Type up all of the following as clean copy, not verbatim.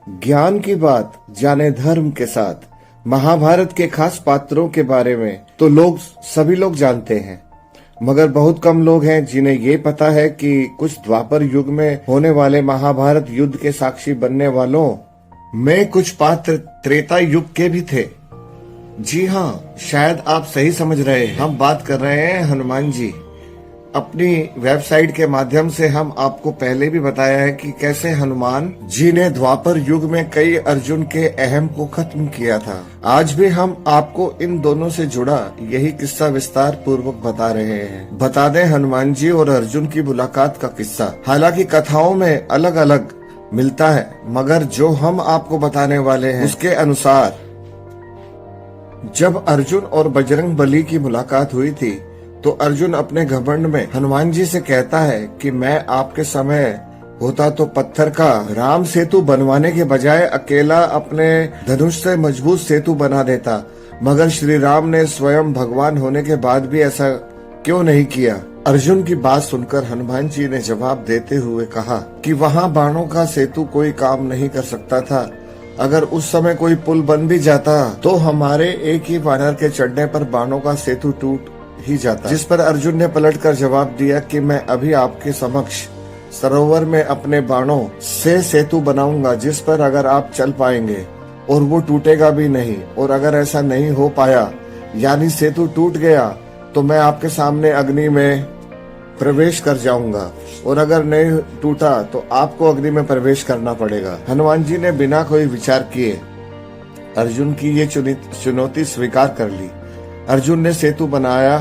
ज्ञान की बात जाने धर्म के साथ। महाभारत के खास पात्रों के बारे में तो सभी लोग जानते हैं, मगर बहुत कम लोग हैं जिन्हें ये पता है कि कुछ द्वापर युग में होने वाले महाभारत युद्ध के साक्षी बनने वालों में कुछ पात्र त्रेता युग के भी थे। जी हाँ, शायद आप सही समझ रहे हैं, हम बात कर रहे हैं हनुमान जी। अपनी वेबसाइट के माध्यम से हम आपको पहले भी बताया है कि कैसे हनुमान जी ने द्वापर युग में कई अर्जुन के अहम को खत्म किया था। आज भी हम आपको इन दोनों से जुड़ा यही किस्सा विस्तार पूर्वक बता रहे हैं। बता दें, हनुमान जी और अर्जुन की मुलाकात का किस्सा हालांकि कथाओं में अलग अलग मिलता है, मगर जो हम आपको बताने वाले हैं उसके अनुसार जब अर्जुन और बजरंग बली की मुलाकात हुई थी तो अर्जुन अपने घमंड में हनुमान जी से कहता है कि मैं आपके समय होता तो पत्थर का राम सेतु बनवाने के बजाय अकेला अपने धनुष से मजबूत सेतु बना देता, मगर श्री राम ने स्वयं भगवान होने के बाद भी ऐसा क्यों नहीं किया। अर्जुन की बात सुनकर हनुमान जी ने जवाब देते हुए कहा कि वहाँ बाणों का सेतु कोई काम नहीं कर सकता था। अगर उस समय कोई पुल बन भी जाता तो हमारे एक ही वानर के चढ़ने पर बाणों का सेतु टूट ही जाता। जिस पर अर्जुन ने पलटकर जवाब दिया कि मैं अभी आपके समक्ष सरोवर में अपने बाणों से सेतु बनाऊंगा, जिस पर अगर आप चल पाएंगे और वो टूटेगा भी नहीं, और अगर ऐसा नहीं हो पाया यानी सेतु टूट गया तो मैं आपके सामने अग्नि में प्रवेश कर जाऊंगा, और अगर नहीं टूटा तो आपको अग्नि में प्रवेश करना पड़ेगा। हनुमान जी ने बिना कोई विचार किए अर्जुन की ये चुनौती स्वीकार कर ली। अर्जुन ने सेतु बनाया,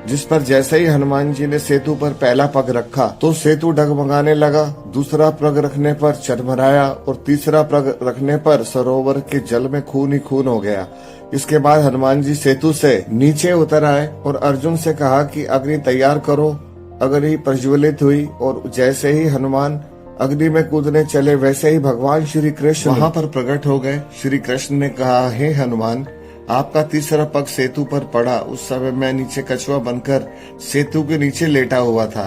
जिस पर जैसे ही हनुमान जी ने सेतु पर पहला पग रखा तो सेतु डगमगाने लगा। दूसरा पग रखने पर चरमराया और तीसरा पग रखने पर सरोवर के जल में खून ही खून हो गया। इसके बाद हनुमान जी सेतु से नीचे उतर आए और अर्जुन से कहा कि अग्नि तैयार करो। अग्नि प्रज्वलित हुई और जैसे ही हनुमान अग्नि में कूदने चले वैसे ही भगवान श्री कृष्ण वहाँ पर प्रकट हो गए। श्री कृष्ण ने कहा, हे हनुमान, आपका तीसरा पग सेतु पर पड़ा। उस समय मैं नीचे कछुआ बनकर सेतु के नीचे लेटा हुआ था।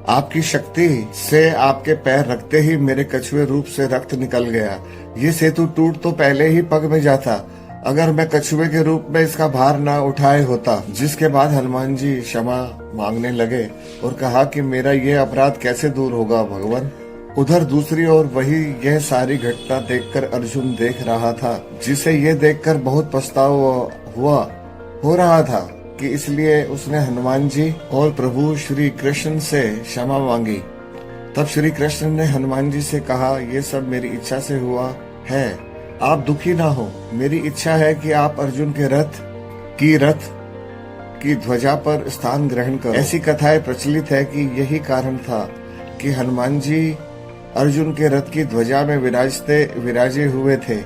आपकी शक्ति से आपके पैर रखते ही मेरे कछुए रूप से रक्त निकल गया। ये सेतु टूट तो पहले ही पग में जाता अगर मैं कछुए के रूप में इसका भार ना उठाए होता। जिसके बाद हनुमान जी क्षमा मांगने लगे और कहा कि मेरा ये अपराध कैसे दूर होगा भगवान। उधर दूसरी ओर वही यह सारी घटना देखकर अर्जुन देख रहा था, जिसे ये देखकर बहुत पछतावा हो रहा था कि इसलिए उसने हनुमान जी और प्रभु श्री कृष्ण से क्षमा मांगी। तब श्री कृष्ण ने हनुमान जी से कहा, ये सब मेरी इच्छा से हुआ है, आप दुखी ना हो। मेरी इच्छा है कि आप अर्जुन के रथ की ध्वजा पर स्थान ग्रहण करो। ऐसी कथाएं प्रचलित है कि यही कारण था कि हनुमान जी अर्जुन के रथ की ध्वजा में विराजे हुए थे।